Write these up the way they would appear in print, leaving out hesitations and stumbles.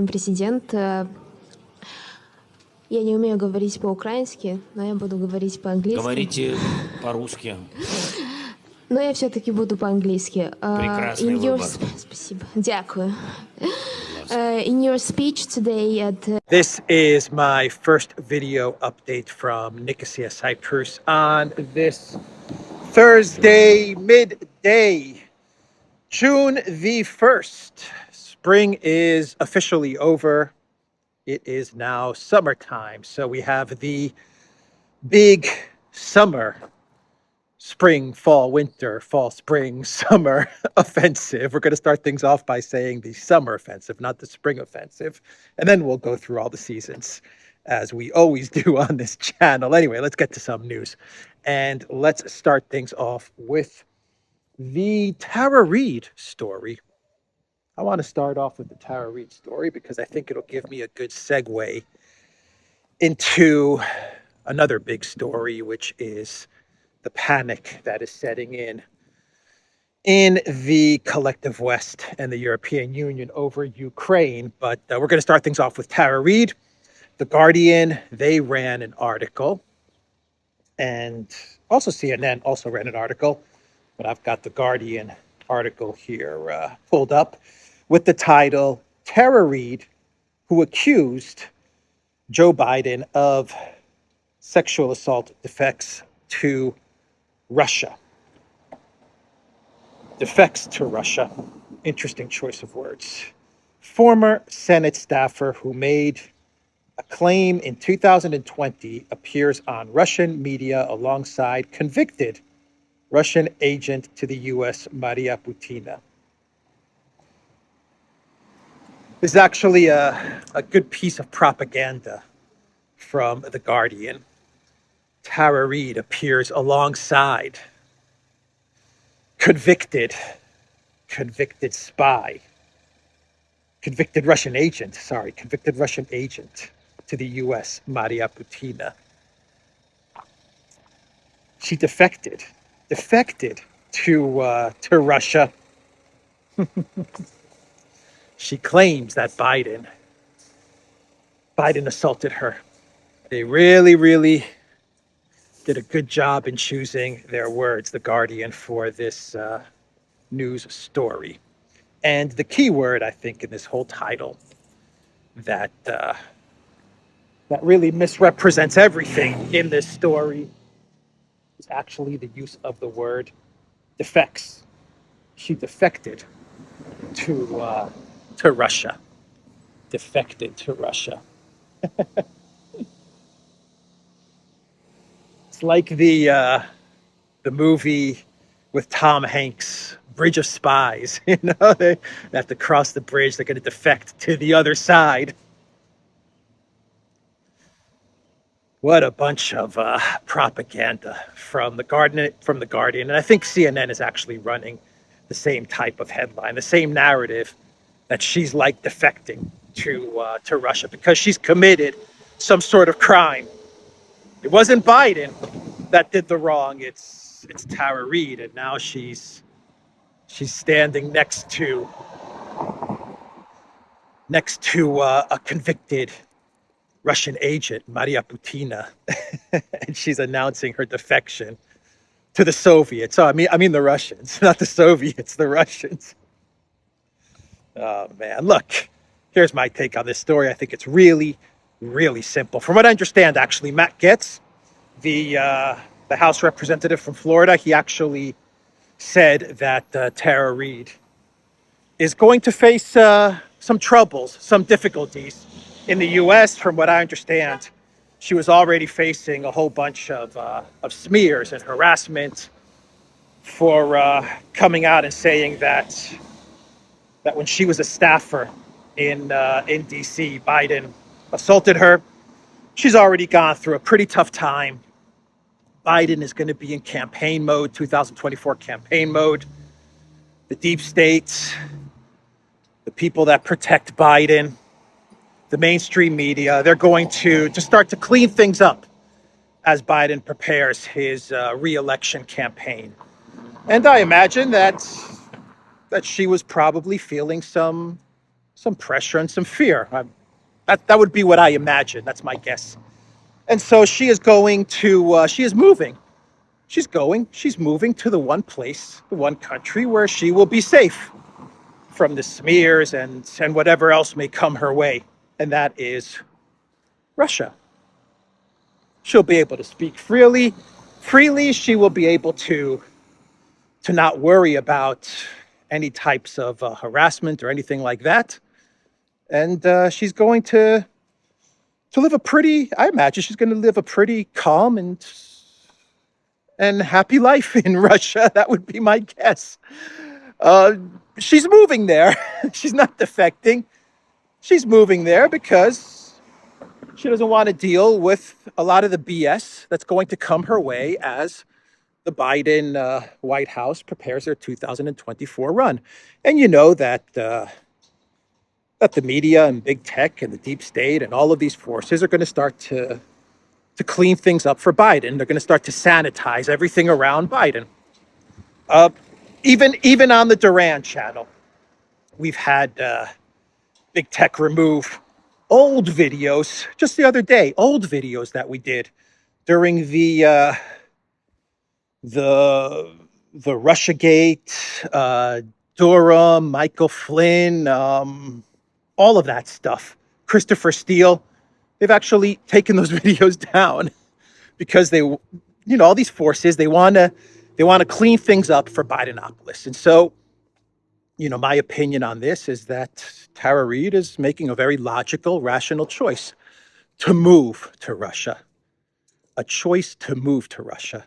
Президент, я не умею говорить по-украински, но я буду говорить по-английски. Говорите по-русски. Но я все-таки буду по-английски. Прекрасный выбор. Спасибо. Дякую. In your speech today at... This is my first video update from Nicosia, Cyprus on this Thursday midday, June the 1st. Spring is officially over. It is now summertime. So we have the big summer, spring, fall, winter, fall, spring, summer offensive. We're going to start things off by saying the summer offensive, not the spring offensive. And then we'll go through all the seasons as we always do on this channel. Anyway, let's get to some news. And let's start things off with the Tara Reade story. I want to start off with the Tara Reade story because I think it'll give me a good segue into another big story, which is the panic that is setting in the collective West and the European Union over Ukraine. But we're going to start things off with Tara Reade. The Guardian, they ran an article, and also CNN also ran an article, but I've got the Guardian article here pulled up with the title, Tara Reade, who accused Joe Biden of sexual assault defects to Russia. Defects to Russia. Interesting choice of words. Former Senate staffer who made a claim in 2020 appears on Russian media alongside convicted Russian agent to the U.S., Maria Butina. This is actually a good piece of propaganda from The Guardian. Tara Reade appears alongside convicted Russian agent to the U.S., Maria Butina. She defected to Russia. She claims that Biden assaulted her. They really did a good job in choosing their words, The Guardian, for this news story. And the key word, I think, in this whole title that really misrepresents everything in this story is actually the use of the word defects. She defected to Russia. Defected to Russia. It's like the movie with Tom Hanks, Bridge of Spies. You know, they have to cross the bridge. They're going to defect to the other side. What a bunch of propaganda from the Guardian, and I think CNN is actually running the same type of headline, the same narrative, that she's like defecting to Russia because she's committed some sort of crime. It wasn't Biden that did the wrong. It's Tara Reade, and now she's standing next to a convicted Russian agent, Maria Butina, and she's announcing her defection to the Soviets. Oh, I mean the Russians, not the Soviets, the Russians. Oh man, look, here's my take on this story. I think it's really simple. From what I understand, actually, Matt Gaetz, the House representative from Florida, he actually said that Tara Reade is going to face some troubles, some difficulties in the U.S. From what I understand, she was already facing a whole bunch of smears and harassment for coming out and saying that when she was a staffer in D.C., Biden assaulted her. She's already gone through a pretty tough time. Biden is going to be in campaign mode, 2024 campaign mode. The deep state, the people that protect Biden, the mainstream media, they're going to start to clean things up as Biden prepares his re-election campaign. And I imagine that she was probably feeling some some pressure and some fear. That would be what I imagine. That's my guess. And so she is going to, she is moving. She's moving to the one place, the one country where she will be safe from the smears and whatever else may come her way. And that is Russia. She'll be able to speak freely. She will be able to not worry about any types of harassment or anything like that. And she's going to live I imagine she's going to live a pretty calm and happy life in Russia. That would be my guess. She's moving there. She's not defecting. She's moving there because she doesn't want to deal with a lot of the BS that's going to come her way as the Biden White House prepares their 2024 run. And you know that the media and big tech and the deep state and all of these forces are going to start to clean things up for Biden. They're going to start to sanitize everything around Biden. Even on the Duran channel, we've had big tech remove old videos, just the other day, old videos that we did during the Russiagate, Duran, Michael Flynn, all of that stuff. Christopher Steele, they've actually taken those videos down because all these forces, they want to clean things up for Bidenopolis. And so, my opinion on this is that Tara Reade is making a very logical, rational choice to move to Russia. A choice to move to Russia,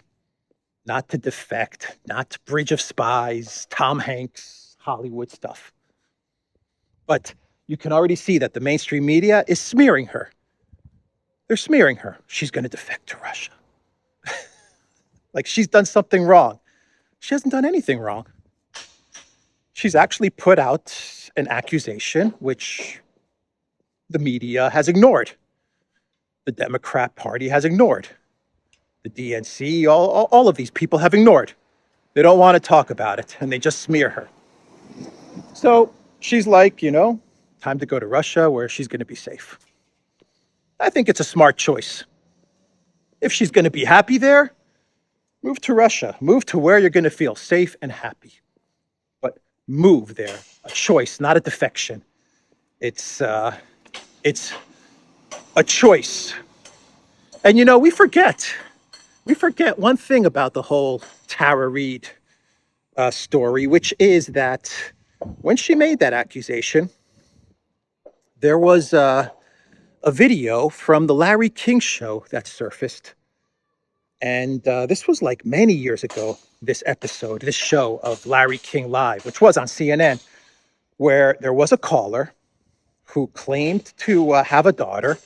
not to defect, not Bridge of Spies, Tom Hanks, Hollywood stuff. But you can already see that the mainstream media is smearing her. They're smearing her. She's going to defect to Russia. Like she's done something wrong. She hasn't done anything wrong. She's actually put out an accusation which the media has ignored. The Democrat Party has ignored. The DNC, all of these people have ignored. They don't want to talk about it, and they just smear her. So she's like, time to go to Russia where she's going to be safe. I think it's a smart choice. If she's going to be happy there, move to Russia. Move to where you're going to feel safe and happy. But move there. A choice, not a defection. It's a choice. And we forget one thing about the whole Tara Reade story, which is that when she made that accusation, there was a video from the Larry King show that surfaced. And this was like many years ago, this show of Larry King Live, which was on CNN, where there was a caller who claimed to have a daughter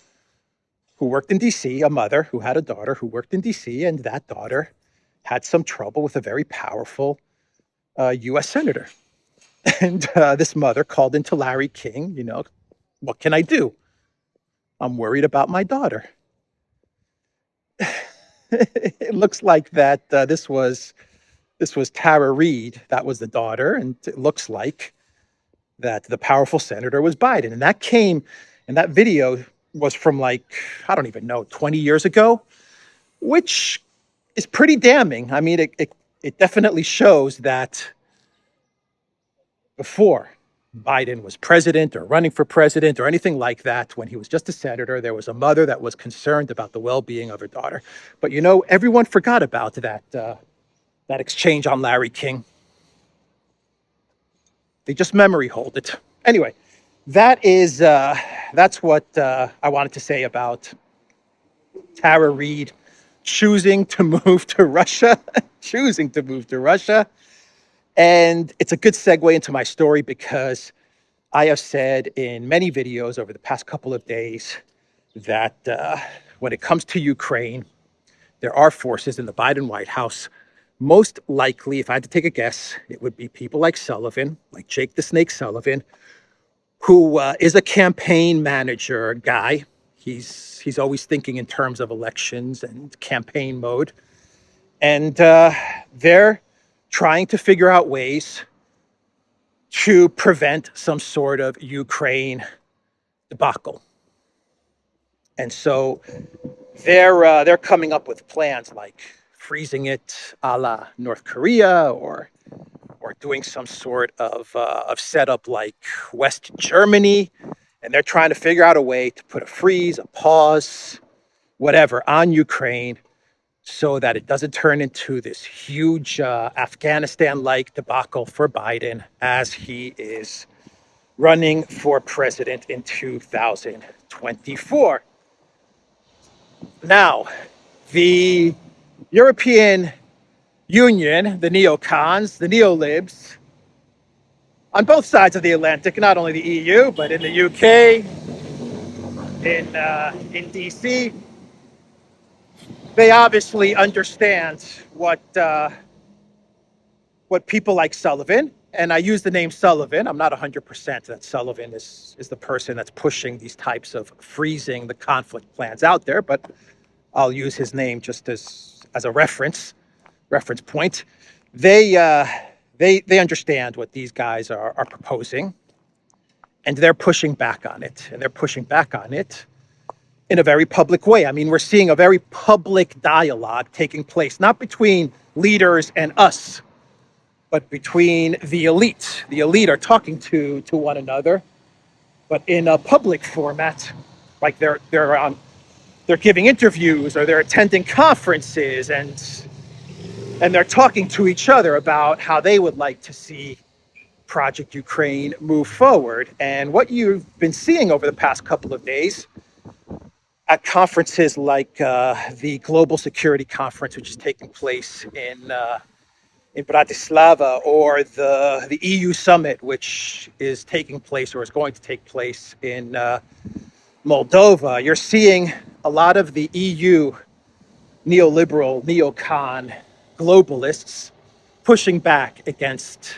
who worked in D.C., a mother who had a daughter who worked in D.C., and that daughter had some trouble with a very powerful U.S. senator. And this mother called into Larry King, what can I do? I'm worried about my daughter. It looks like that this was Tara Reade, that was the daughter, and it looks like that the powerful senator was Biden. And that video was from I don't even know, 20 years ago, which is pretty damning. I mean, it definitely shows that before Biden was president or running for president or anything like that, when he was just a senator, there was a mother that was concerned about the well-being of her daughter. But everyone forgot about that exchange on Larry King. They just memory hold it. Anyway, that's what I wanted to say about Tara Reade choosing to move to Russia, And it's a good segue into my story because I have said in many videos over the past couple of days that when it comes to Ukraine, there are forces in the Biden White House. Most likely, if I had to take a guess, it would be people like Sullivan, like Jake the Snake Sullivan, who is a campaign manager guy. He's always thinking in terms of elections and campaign mode. And they're trying to figure out ways to prevent some sort of Ukraine debacle. And so they're coming up with plans like freezing it a la North Korea, or doing some sort of setup like West Germany. And they're trying to figure out a way to put a freeze, a pause, whatever, on Ukraine so that it doesn't turn into this huge Afghanistan-like debacle for Biden as he is running for president in 2024. Now, the European Union, the neocons, the neolibs, on both sides of the Atlantic, not only the EU, but in the UK, in DC, they obviously understand what people like Sullivan, and I use the name Sullivan, I'm not 100% that Sullivan is the person that's pushing these types of freezing the conflict plans out there, but I'll use his name just as a reference point. They understand what these guys are proposing, and they're pushing back on it. And they're pushing back on it in a very public way. I mean, we're seeing a very public dialogue taking place, not between leaders and us, but between the elite. The elite are talking to one another, but in a public format, like they're giving interviews or they're attending conferences, and they're talking to each other about how they would like to see Project Ukraine move forward. And what you've been seeing over the past couple of days at conferences like the Global Security Conference, which is taking place in Bratislava, or the EU Summit, which is taking place or is going to take place in Moldova, you're seeing a lot of the EU neoliberal, neocon globalists pushing back against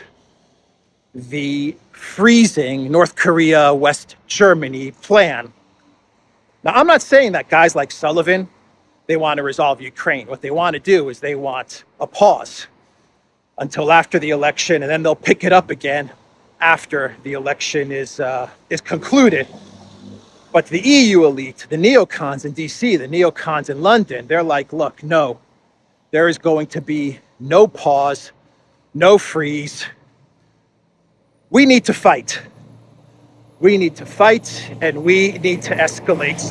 the freezing North Korea, West Germany plan. Now, I'm not saying that guys like Sullivan, they want to resolve Ukraine. What they want to do is they want a pause until after the election, and then they'll pick it up again after the election is concluded. But the EU elite, the neocons in DC, the neocons in London, they're like, look, no, there is going to be no pause, no freeze. We need to fight. We need to fight, and we need to escalate,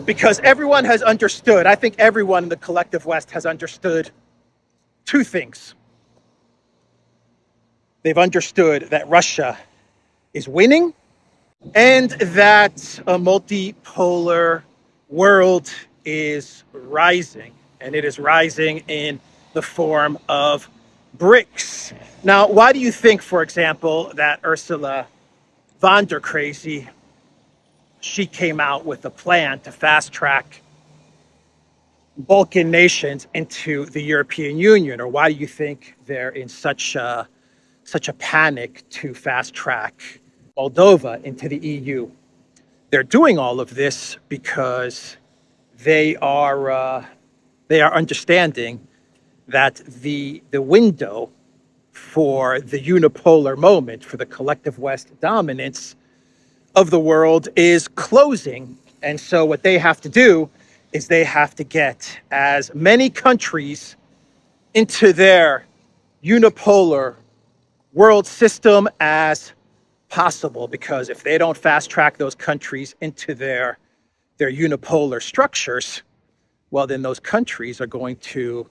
because everyone has understood, I think everyone in the collective West has understood two things. They've understood that Russia is winning, and that a multipolar world is rising, and it is rising in the form of BRICS. Now, why do you think, for example, that Ursula von der Crazy, she came out with a plan to fast track Balkan nations into the European Union? Or why do you think they're in such a panic to fast track Moldova into the EU? They're doing all of this because they are understanding that the window for the unipolar moment, for the collective West dominance of the world, is closing. And so what they have to do is they have to get as many countries into their unipolar world system as possible, because if they don't fast track those countries into their unipolar structures, well, then those countries are going to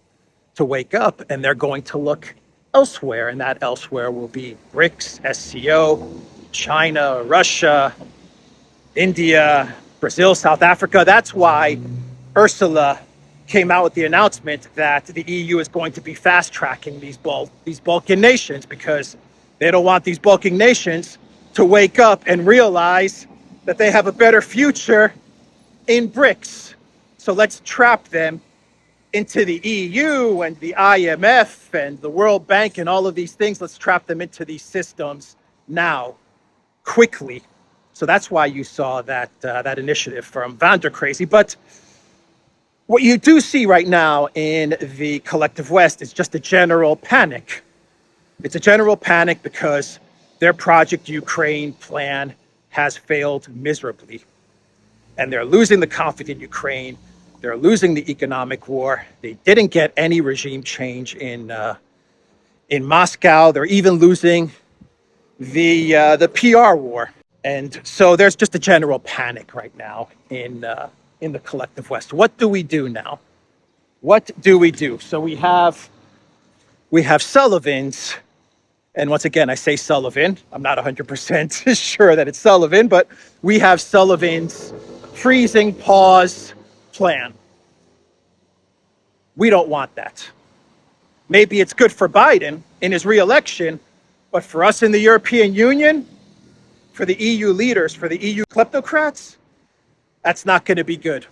wake up, and they're going to look elsewhere, and that elsewhere will be BRICS, SCO, China, Russia, India, Brazil, South Africa. That's why Ursula came out with the announcement that the EU is going to be fast tracking these Balkan nations, because they don't want these Balkan nations to wake up and realize that they have a better future in BRICS. So let's trap them into the EU and the IMF and the World Bank and all of these things. Let's trap them into these systems now, quickly. So that's why you saw that initiative from von der Crazy. But what you do see right now in the collective West is just a general panic. It's a general panic because Their Project Ukraine plan has failed miserably. And they're losing the conflict in Ukraine. They're losing the economic war. They didn't get any regime change in Moscow. They're even losing the PR war. And so there's just a general panic right now in the collective West. What do we do now? What do we do? So we have Sullivan's, and once again, I say Sullivan. I'm not 100% sure that it's Sullivan, but we have Sullivan's freezing pause plan. We don't want that. Maybe it's good for Biden in his re-election, but for us in the European Union, for the EU leaders, for the EU kleptocrats, that's not going to be good.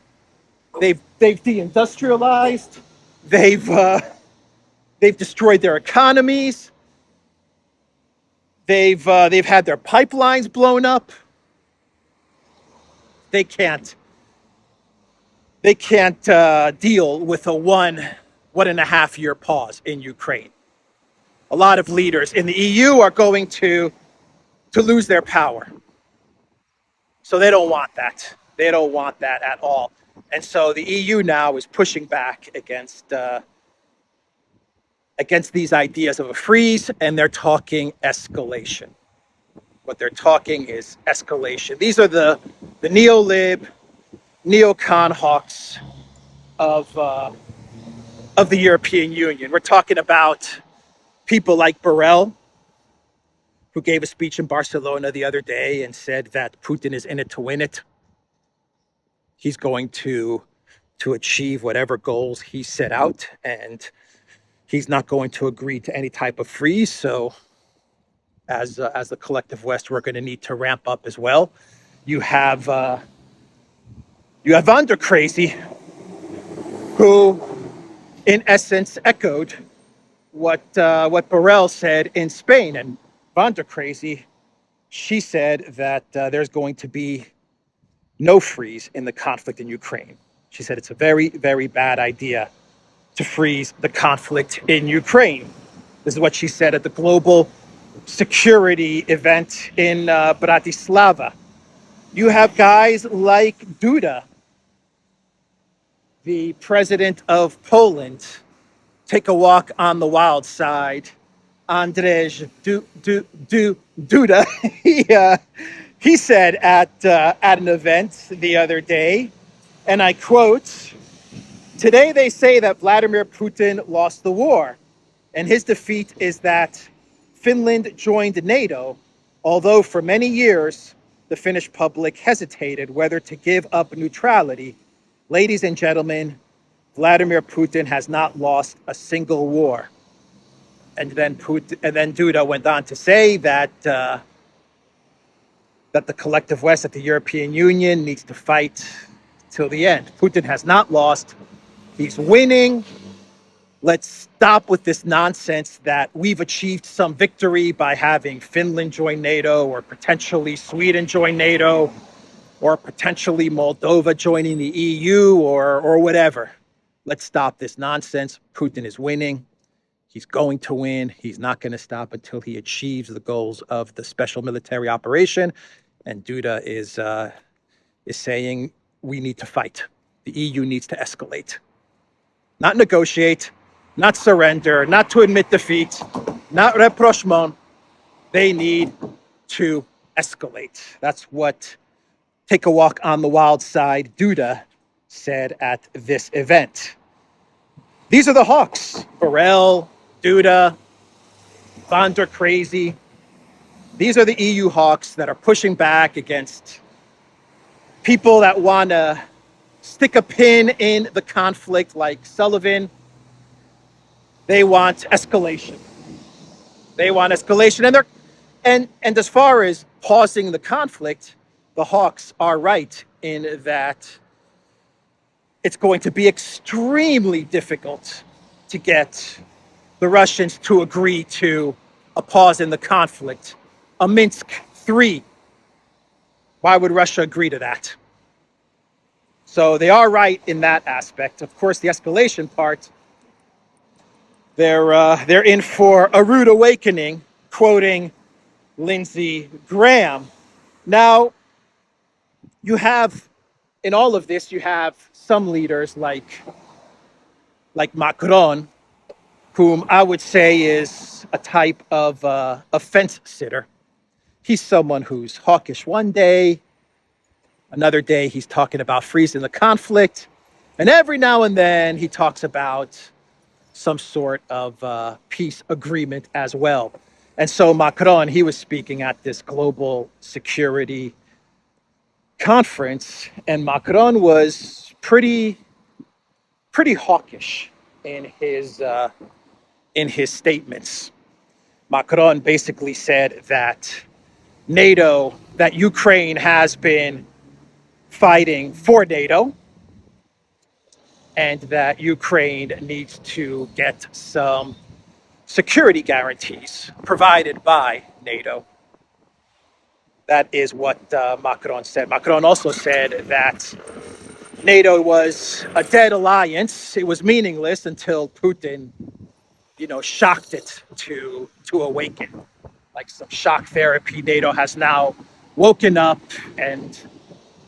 They've deindustrialized. They've destroyed their economies. They've had their pipelines blown up. They can't deal with a 1.5 year pause in Ukraine. A lot of leaders in the EU are going to lose their power. So they don't want that. They don't want that at all. And so the EU now is pushing back against these ideas of a freeze, and they're talking escalation. What they're talking is escalation. These are the neo-lib, neocon hawks of the European Union. We're talking about people like Borrell, who gave a speech in Barcelona the other day and said that Putin is in it to win it. He's going to achieve whatever goals he set out, and he's not going to agree to any type of freeze. So as the collective West, we're going to need to ramp up as well. You have Van der Crazy, who in essence echoed what Borrell said in Spain. And Van der Crazy, she said that there's going to be no freeze in the conflict in Ukraine. She said it's a very, very bad idea to freeze the conflict in Ukraine. This is what she said at the global security event in Bratislava. You have guys like Duda, the president of Poland, take a walk on the wild side. Andrzej Duda, he said at an event the other day, and I quote, "Today they say that Vladimir Putin lost the war, and his defeat is that Finland joined NATO, although for many years the Finnish public hesitated whether to give up neutrality. Ladies and gentlemen, Vladimir Putin has not lost a single war." And then Duda went on to say that the collective West, that the European Union needs to fight till the end. Putin has not lost. He's winning. Let's stop with this nonsense that we've achieved some victory by having Finland join NATO, or potentially Sweden join NATO, or potentially Moldova joining the EU, or whatever. Let's stop this nonsense. Putin is winning. He's going to win. He's not going to stop until he achieves the goals of the special military operation. And Duda is saying we need to fight. The EU needs to escalate. Not negotiate, not surrender, not to admit defeat, not rapprochement. They need to escalate. That's what Take a Walk on the Wild Side Duda said at this event. These are the hawks: Borrell, Duda, Van der Crazy. These are the EU hawks that are pushing back against people that want to stick a pin in the conflict, like Sullivan. They want escalation. They want escalation. And as far as pausing the conflict, the hawks are right in that it's going to be extremely difficult to get the Russians to agree to a pause in the conflict, a Minsk III. Why would Russia agree to that? So they are right in that aspect. Of course, the escalation part, they're in for a rude awakening, quoting Lindsey Graham. Now, you have, in all of this, you have some leaders like Macron, whom I would say is a type of a fence sitter. He's someone who's hawkish one day, another day he's talking about freezing the conflict, and every now and then he talks about some sort of peace agreement as well. And so Macron, he was speaking at this global security conference, and Macron was pretty hawkish in his statements. Macron basically said that that Ukraine has been fighting for NATO, and that Ukraine needs to get some security guarantees provided by NATO. That is what Macron said. Macron also said that NATO was a dead alliance. It was meaningless until Putin, shocked it to awaken. Like some shock therapy, NATO has now woken up and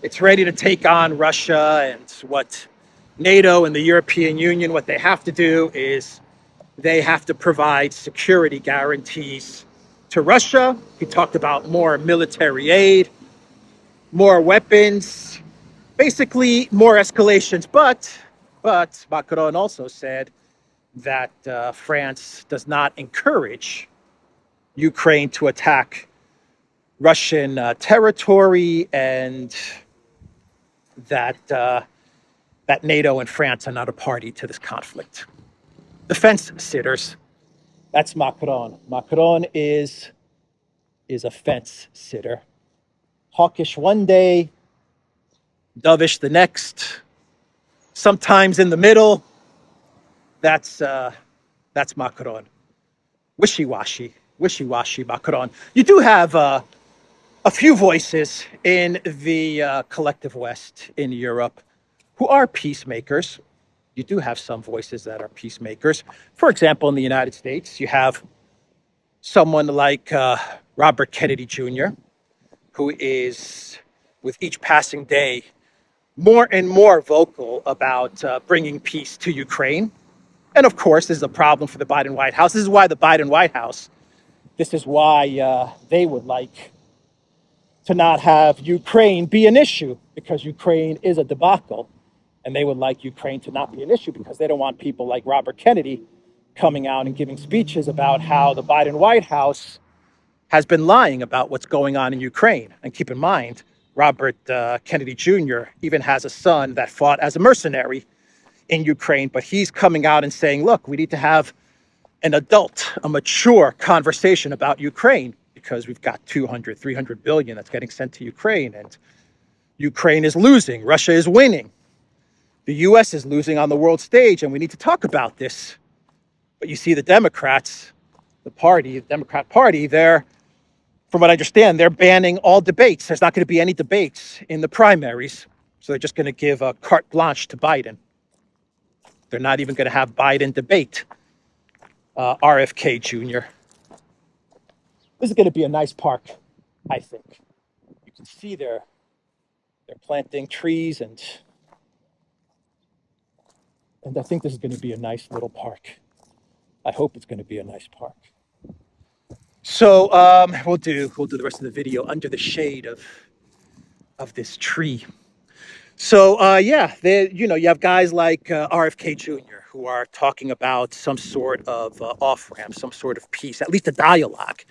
it's ready to take on Russia. And what NATO and the European Union, what they have to do is they have to provide security guarantees to Russia. He talked about more military aid, more weapons, basically more escalations. But Macron also said that France does not encourage Ukraine to attack Russian territory, and that NATO and France are not a party to this conflict. The fence sitters, that's Macron. Macron is a fence sitter. Hawkish one day, dovish the next, sometimes in the middle. That's Macron. Wishy-washy Macron. You do have a few voices in the collective West in Europe who are peacemakers. You do have some voices that are peacemakers. For example, in the United States, you have someone like Robert Kennedy Jr., who is, with each passing day, more and more vocal about bringing peace to Ukraine. And of course, this is a problem for the Biden White House. This is why the Biden White House, this is why they would like to not have Ukraine be an issue, because Ukraine is a debacle. And they would like Ukraine to not be an issue because they don't want people like Robert Kennedy coming out and giving speeches about how the Biden White House has been lying about what's going on in Ukraine. And keep in mind, Robert Kennedy Jr. even has a son that fought as a mercenary in Ukraine, but he's coming out and saying, look, we need to have an adult, a mature conversation about Ukraine, because we've got 200, 300 billion that's getting sent to Ukraine, and Ukraine is losing, Russia is winning. The U.S. is losing on the world stage, and we need to talk about this. But you see the Democrats, the Democrat Party, they're, from what I understand, they're banning all debates. There's not going to be any debates in the primaries. So they're just going to give a carte blanche to Biden. They're not even going to have Biden debate RFK Jr. This is going to be a nice park, I think. You can see they're planting trees, and I think this is going to be a nice little park. I hope it's going to be a nice park. So we'll do the rest of the video under the shade of this tree. So you have guys like RFK Jr. who are talking about some sort of off-ramp, some sort of peace, at least a dialogue.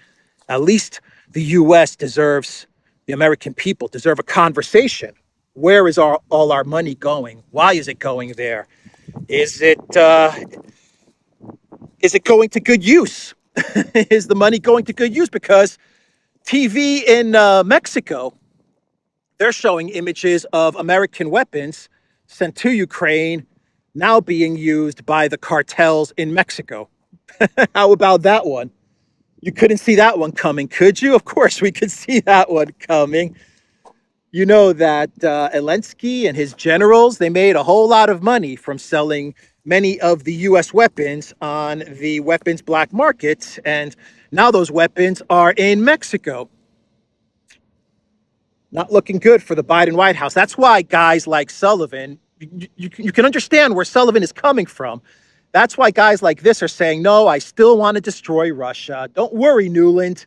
At least the U.S. deserves, the American people deserve a conversation. Where is all our money going? Why is it going there? Is it going to good use? Is the money going to good use? Because TV in Mexico, they're showing images of American weapons sent to Ukraine now being used by the cartels in Mexico. How about that one? You couldn't see that one coming, could you? Of course we could see that one coming. You know that Zelensky and his generals, they made a whole lot of money from selling many of the U.S. weapons on the weapons black market. And Now those weapons are in Mexico. Not looking good for the Biden White House. That's why guys like Sullivan, you can understand where Sullivan is coming from. That's why guys like this are saying, no, I still want to destroy Russia. Don't worry, Newland.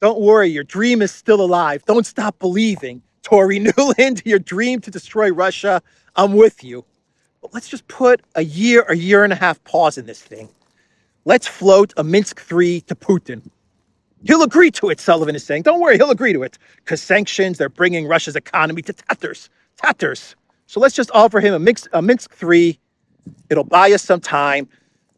Don't worry, your dream is still alive. Don't stop believing. Tory Newland, your dream to destroy Russia, I'm with you. But let's just put a year and a half pause in this thing. Let's float a Minsk 3 to Putin. He'll agree to it, Sullivan is saying. Don't worry, he'll agree to it. Because sanctions, they're bringing Russia's economy to tatters. So let's just offer him a Minsk 3. It'll buy us some time.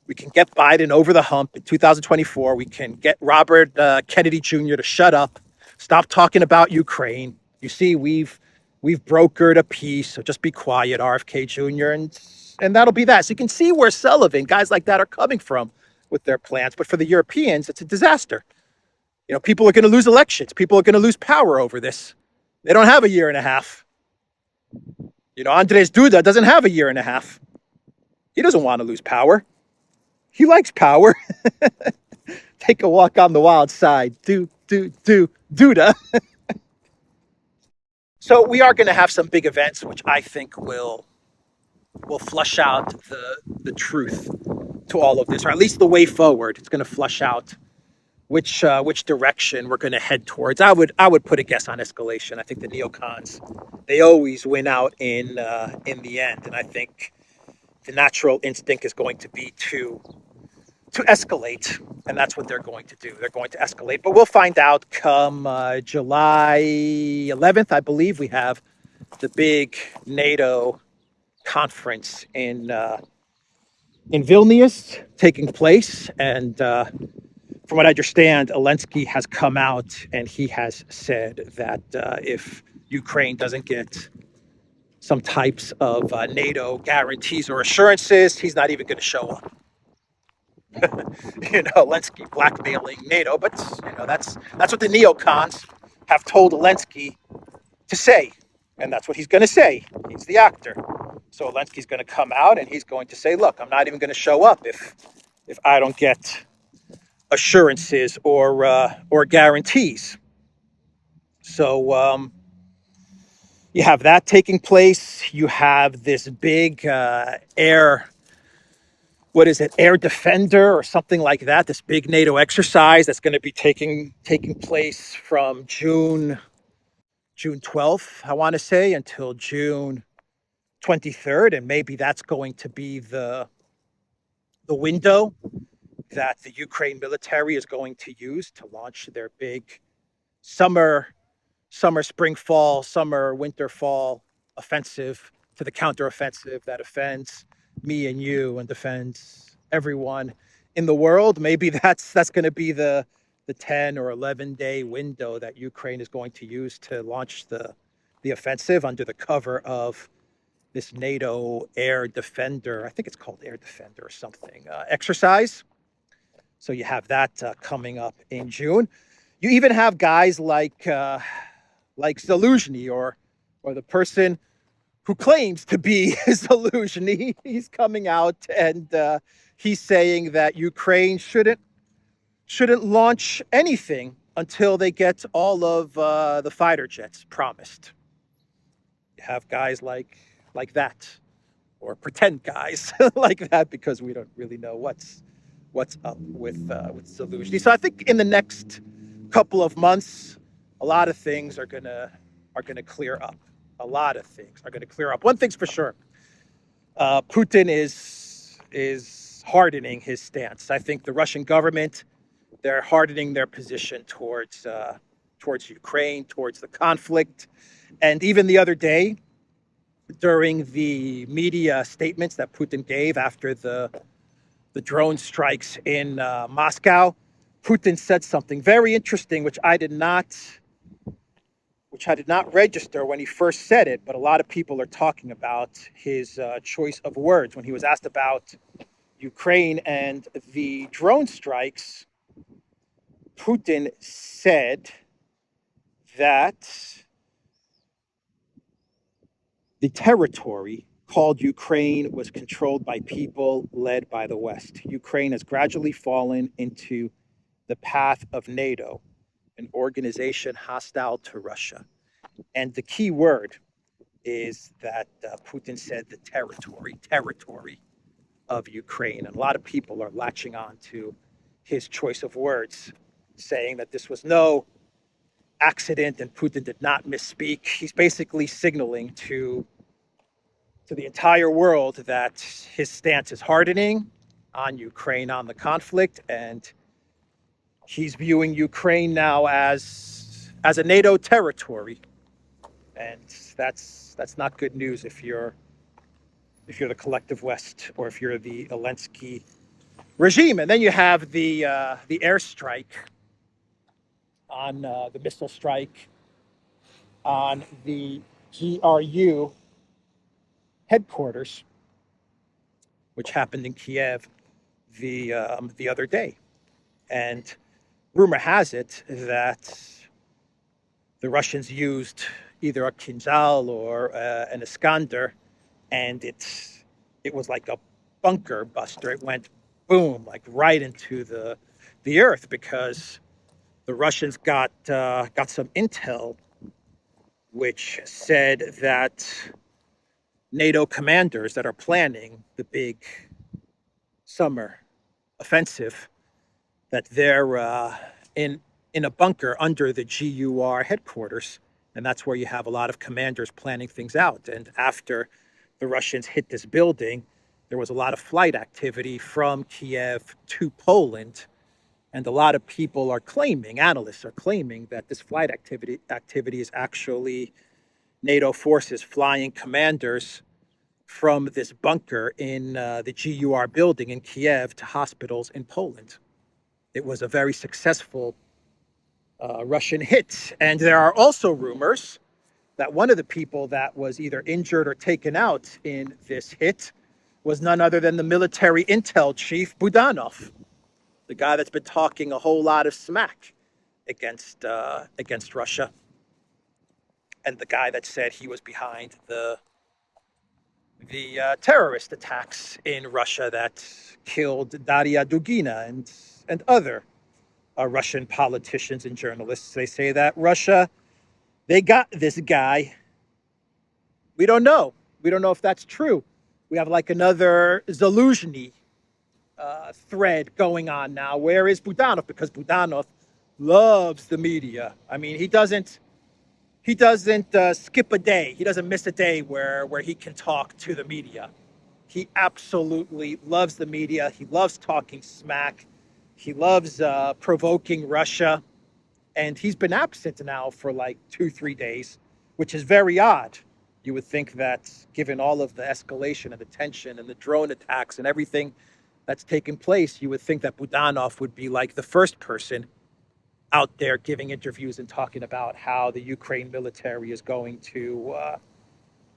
We can get Biden over the hump in 2024. We can get Robert Kennedy Jr. to shut up, stop talking about Ukraine. You see, we've brokered a peace, so just be quiet, RFK Jr., and that'll be that. So you can see where Sullivan, guys like that, are coming from with their plans. But for the Europeans, it's a disaster. You know, people are going to lose elections. People are going to lose power over this. They don't have a year and a half. You know, Andrzej Duda doesn't have a year and a half. He doesn't want to lose power. He likes power. Take a walk on the wild side. Duda. So we are going to have some big events, which I think will flush out the truth to all of this, or at least the way forward. It's going to flush out which direction we're going to head towards. I would put a guess on escalation. I think the neocons, they always win out in the end, and I think the natural instinct is going to be to escalate, and that's what they're going to do. They're going to escalate, but we'll find out come July 11th, I believe. We have the big NATO conference in Vilnius taking place, and from what I understand, Zelensky has come out and he has said that if Ukraine doesn't get some types of NATO guarantees or assurances, he's not even going to show up. You know, Zelensky blackmailing NATO, but you know that's what the neocons have told Zelensky to say, and that's what he's going to say. He's the actor, so Zelensky's going to come out and he's going to say, "Look, I'm not even going to show up if I don't get assurances or guarantees." So you have that taking place. You have this big air defender or something like that, this big NATO exercise that's going to be taking place from June 12th, I want to say, until June 23rd. And maybe that's going to be the window that the Ukraine military is going to use to launch their big summer, spring, fall, summer, winter, fall offensive, to the counteroffensive that offends me and you and defends everyone in the world. Maybe that's going to be the 10 or 11 day window that Ukraine is going to use to launch the offensive under the cover of this NATO air defender. I think it's called air defender or something exercise. So you have that coming up in June. You even have guys like Zelensky or the person who claims to be Zelensky. He's coming out and he's saying that Ukraine shouldn't launch anything until they get all of the fighter jets promised. You have guys like that, or pretend guys like that, because we don't really know what's up with Zelensky. So I think in the next couple of months, a lot of things are gonna clear up. A lot of things are going to clear up. One thing's for sure: Putin is hardening his stance. I think the Russian government, they're hardening their position towards Ukraine, towards the conflict. And even the other day, during the media statements that Putin gave after the drone strikes in Moscow, Putin said something very interesting, which I did not register when he first said it, but a lot of people are talking about his choice of words. When he was asked about Ukraine and the drone strikes, Putin said that the territory called Ukraine was controlled by people led by the West. Ukraine has gradually fallen into the path of NATO, an organization hostile to Russia. And the key word is that Putin said the territory of Ukraine. And a lot of people are latching on to his choice of words, saying that this was no accident and Putin did not misspeak. He's basically signaling to the entire world that his stance is hardening on Ukraine, on the conflict, and he's viewing Ukraine now as a NATO territory. And that's not good news if you're the collective West or if you're the Zelensky regime. And then you have the airstrike on the missile strike on the GRU headquarters, which happened in Kiev the other day. And rumor has it that the Russians used either a Kinzhal or an Iskander, and it was like a bunker buster. It went boom, like right into the earth, because the Russians got some intel which said that NATO commanders that are planning the big summer offensive, that they're in a bunker under the GUR headquarters, and that's where you have a lot of commanders planning things out. And after the Russians hit this building, there was a lot of flight activity from Kiev to Poland, and a lot of people are claiming, analysts are claiming, that this flight activity is actually NATO forces flying commanders from this bunker in the GUR building in Kiev to hospitals in Poland. It was a very successful Russian hit. And there are also rumors that one of the people that was either injured or taken out in this hit was none other than the military intel chief, Budanov, the guy that's been talking a whole lot of smack against Russia, and the guy that said he was behind the terrorist attacks in Russia that killed Daria Dugina and other Russian politicians and journalists. They say that Russia, they got this guy. We don't know. We don't know if that's true. We have like another Zaluzhny thread going on now. Where is Budanov? Because Budanov loves the media. I mean, he doesn't skip a day. He doesn't miss a day where he can talk to the media. He absolutely loves the media. He loves talking smack. He loves provoking Russia. And he's been absent now for like 2-3 days, which is very odd. You would think that given all of the escalation and the tension and the drone attacks and everything that's taken place, you would think that Budanov would be like the first person out there giving interviews and talking about how the Ukraine military is going to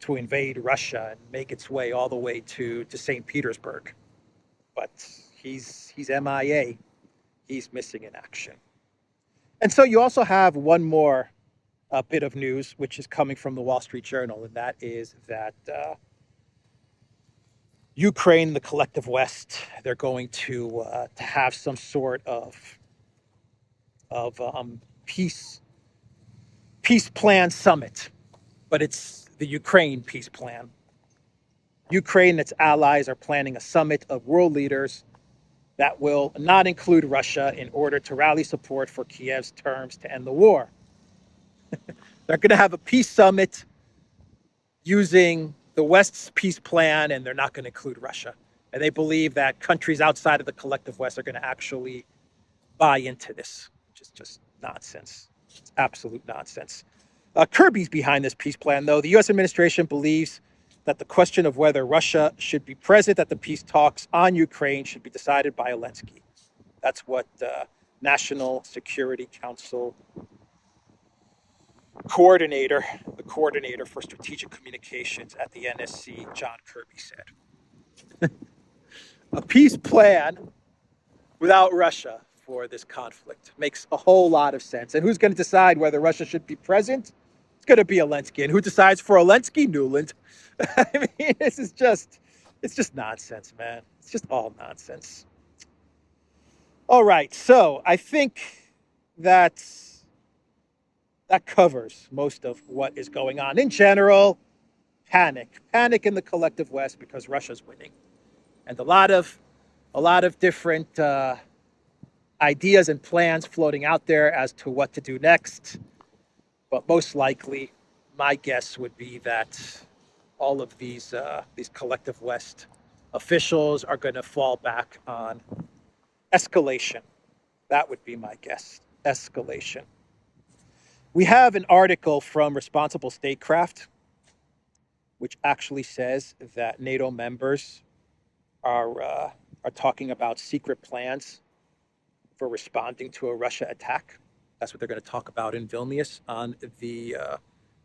invade Russia and make its way all the way to St. Petersburg. But he's MIA. He's missing in action. And so you also have one more bit of news, which is coming from the Wall Street Journal, and that is that Ukraine, the collective West, they're going to have some sort of peace plan summit, but it's the Ukraine peace plan. Ukraine and its allies are planning a summit of world leaders that will not include Russia in order to rally support for Kiev's terms to end the war. They're going to have a peace summit using the West's peace plan, and they're not going to include Russia. And they believe that countries outside of the collective West are going to actually buy into this, which is just nonsense. It's absolute nonsense. Kirby's behind this peace plan, though. The U.S. administration believes that the question of whether Russia should be present at the peace talks on Ukraine should be decided by Zelensky. That's what National Security Council the coordinator for strategic communications at the NSC, John Kirby, said. A peace plan without Russia for this conflict makes a whole lot of sense. And who's going to decide whether Russia should be present? It's going to be Zelensky. And who decides for Zelensky? Nuland. I mean, it's just nonsense, man. It's just all nonsense. All right, so I think that that covers most of what is going on. In general, panic in the collective West because Russia's winning, and a lot of different ideas and plans floating out there as to what to do next. But most likely, my guess would be that all of these collective West officials are going to fall back on escalation. That would be my guess. Escalation. We have an article from Responsible Statecraft, which actually says that NATO members are talking about secret plans for responding to a Russia attack. That's what they're going to talk about in Vilnius on the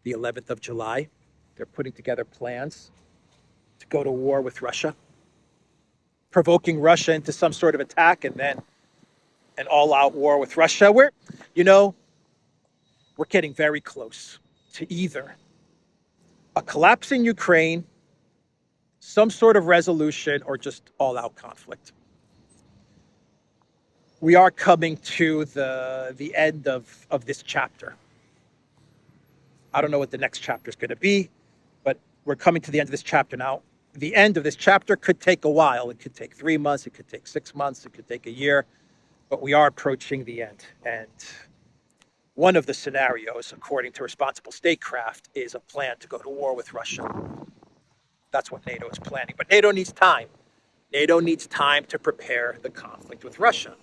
11th of July. They're putting together plans to go to war with Russia, provoking Russia into some sort of attack, and then an all-out war with Russia. We're getting very close to either a collapse in Ukraine, some sort of resolution, or just all-out conflict. We are coming to the end of this chapter. I don't know what the next chapter is going to be, but we're coming to the end of this chapter now. The end of this chapter could take a while. It could take 3 months. It could take 6 months. It could take a year. But we are approaching the end. And one of the scenarios, according to Responsible Statecraft, is a plan to go to war with Russia. That's what NATO is planning. But NATO needs time. NATO needs time to prepare the conflict with Russia.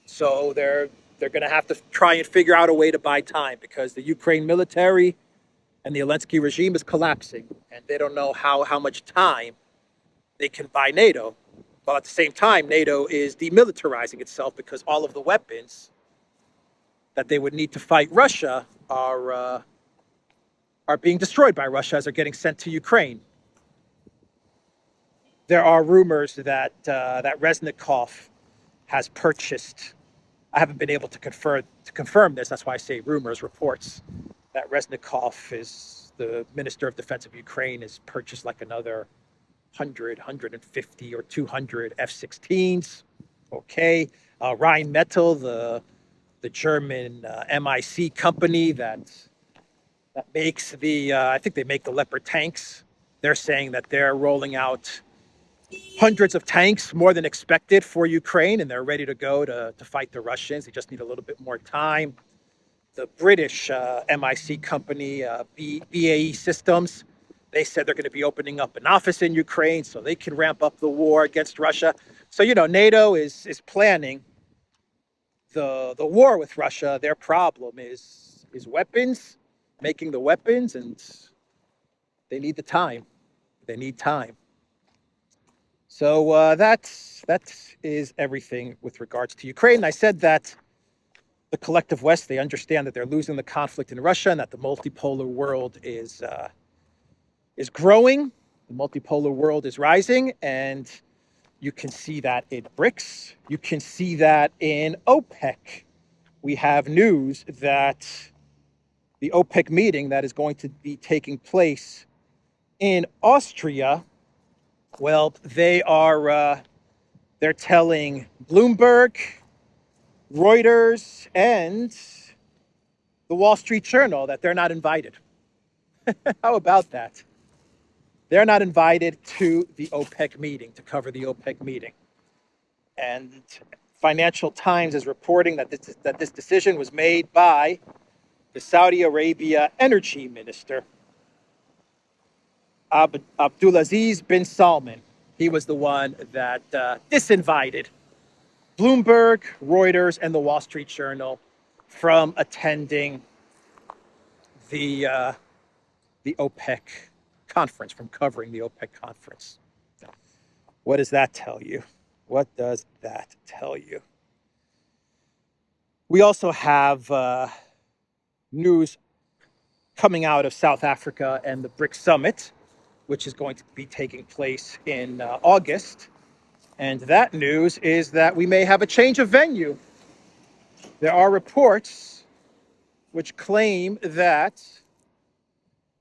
So they're going to have to try and figure out a way to buy time because the Ukraine military and the Zelensky regime is collapsing, and they don't know how much time they can buy NATO. While at the same time, NATO is demilitarizing itself because all of the weapons that they would need to fight Russia are being destroyed by Russia as they're getting sent to Ukraine. There are rumors that Reznikov has purchased. I haven't been able to confirm this. That's why I say rumors, reports, that Reznikov is the Minister of Defense of Ukraine, has purchased like another 100, 150, or 200 F-16s. Okay. Rheinmetall, the German MIC company that makes I think they make the Leopard tanks. They're saying that they're rolling out hundreds of tanks, more than expected, for Ukraine, and they're ready to go to fight the Russians. They just need a little bit more time. The British MIC company, BAE Systems, they said they're going to be opening up an office in Ukraine so they can ramp up the war against Russia. So, NATO is planning the war with Russia. Their problem is weapons, making the weapons, and they need the time. They need time. So that is everything with regards to Ukraine. I said that the collective West, they understand that they're losing the conflict in Russia and that the multipolar world is growing. The multipolar world is rising, and you can see that in BRICS. You can see that in OPEC. We have news that the OPEC meeting that is going to be taking place in Austria, well, they're telling Bloomberg, Reuters, and the Wall Street Journal that they're not invited. How about that? They're not invited to the OPEC meeting, to cover the OPEC meeting. And Financial Times is reporting that this decision was made by the Saudi Arabia energy minister, Abdulaziz bin Salman. He was the one that disinvited Bloomberg, Reuters, and the Wall Street Journal from attending the OPEC conference, from covering the OPEC conference. What does that tell you? What does that tell you? We also have news coming out of South Africa and the BRICS Summit, which is going to be taking place in August. And that news is that we may have a change of venue. There are reports which claim that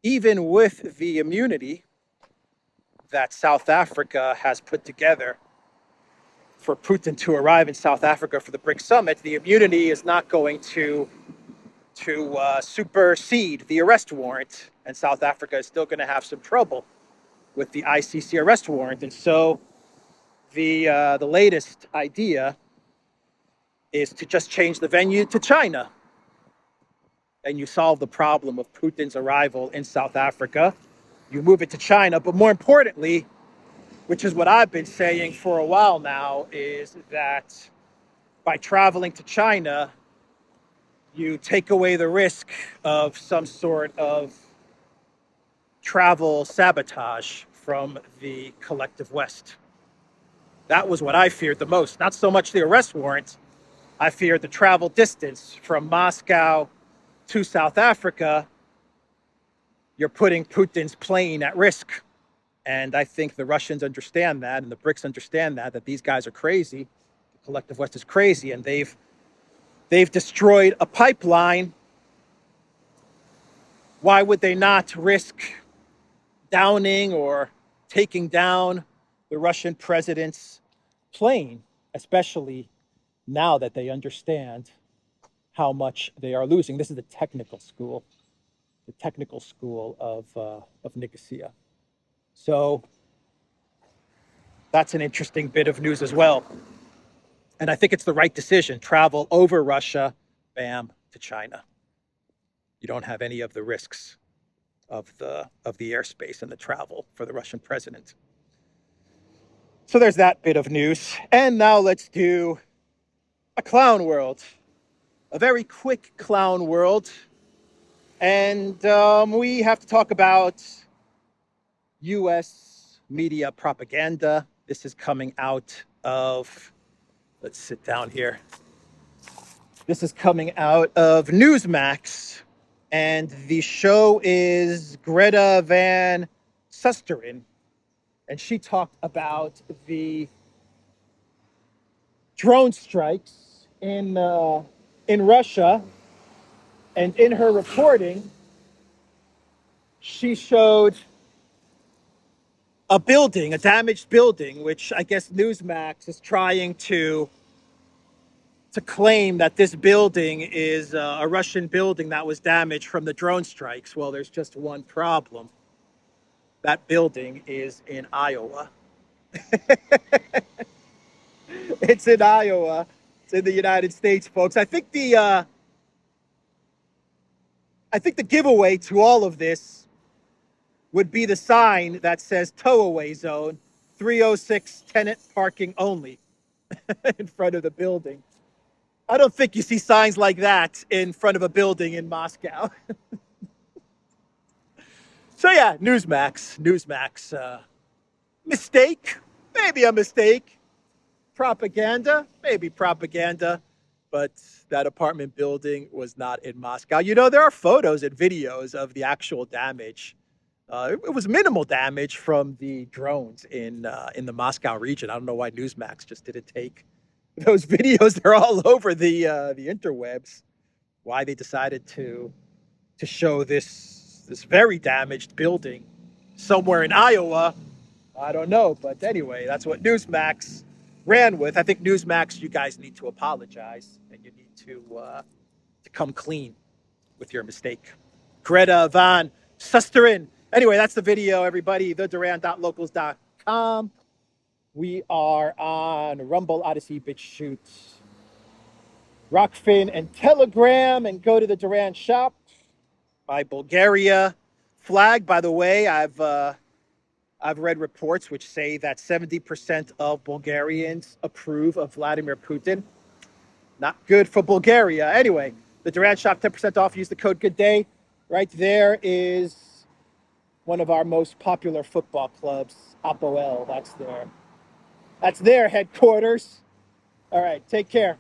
even with the immunity that South Africa has put together for Putin to arrive in South Africa for the BRICS summit, the immunity is not going to supersede the arrest warrant, and South Africa is still going to have some trouble with the ICC arrest warrant. And so the latest idea is to just change the venue to China, and you solve the problem of Putin's arrival in South Africa. You move it to China, but more importantly, which is what I've been saying for a while now, is that by traveling to China, you take away the risk of some sort of travel sabotage from the collective West. That was what I feared the most. Not so much the arrest warrant. I feared the travel distance from Moscow to South Africa. You're putting Putin's plane at risk. And I think the Russians understand that, and the BRICS understand that these guys are crazy. The collective West is crazy, and they've destroyed a pipeline. Why would they not risk downing or taking down the Russian president's plane, especially now that they understand how much they are losing? This is the technical school of Nicosia. So that's an interesting bit of news as well. And I think it's the right decision. Travel over Russia, bam, to China. You don't have any of the risks of the airspace and the travel for the Russian president. So there's that bit of news. And now let's do a clown world, a very quick clown world. And we have to talk about U.S. media propaganda. This is coming out of, let's sit down here. This is coming out of Newsmax, and the show is Greta Van Susteren, and she talked about the drone strikes in Russia, and in her reporting, she showed a building, a damaged building, which I guess Newsmax is trying to claim that this building is a Russian building that was damaged from the drone strikes. Well, there's just one problem. That building is in Iowa. It's in Iowa. It's in the United States, folks. I think the giveaway to all of this would be the sign that says towaway zone, 306 tenant parking only in front of the building. I don't think you see signs like that in front of a building in Moscow. So yeah, Newsmax, mistake, maybe a mistake. Propaganda, maybe propaganda, but that apartment building was not in Moscow. You know, there are photos and videos of the actual damage. It was minimal damage from the drones in the Moscow region. I don't know why Newsmax just didn't take those videos. They're all over the interwebs. Why they decided to show this very damaged building somewhere in Iowa, I don't know. But anyway, that's what Newsmax ran with. I think Newsmax, you guys need to apologize, and you need to come clean with your mistake. Greta Van Susteren. Anyway, that's the video, everybody. TheDuran.locals.com. We are on Rumble, ODYSEE, BitChute, Rockfin, and Telegram. And go to the Duran shop. My Bulgaria flag, by the way, I've read reports which say that 70% of Bulgarians approve of Vladimir Putin. Not good for Bulgaria. Anyway, the Duran shop, 10% off. Use the code GOODDAY. Right there is one of our most popular football clubs, Apoel. That's their headquarters. All right, take care.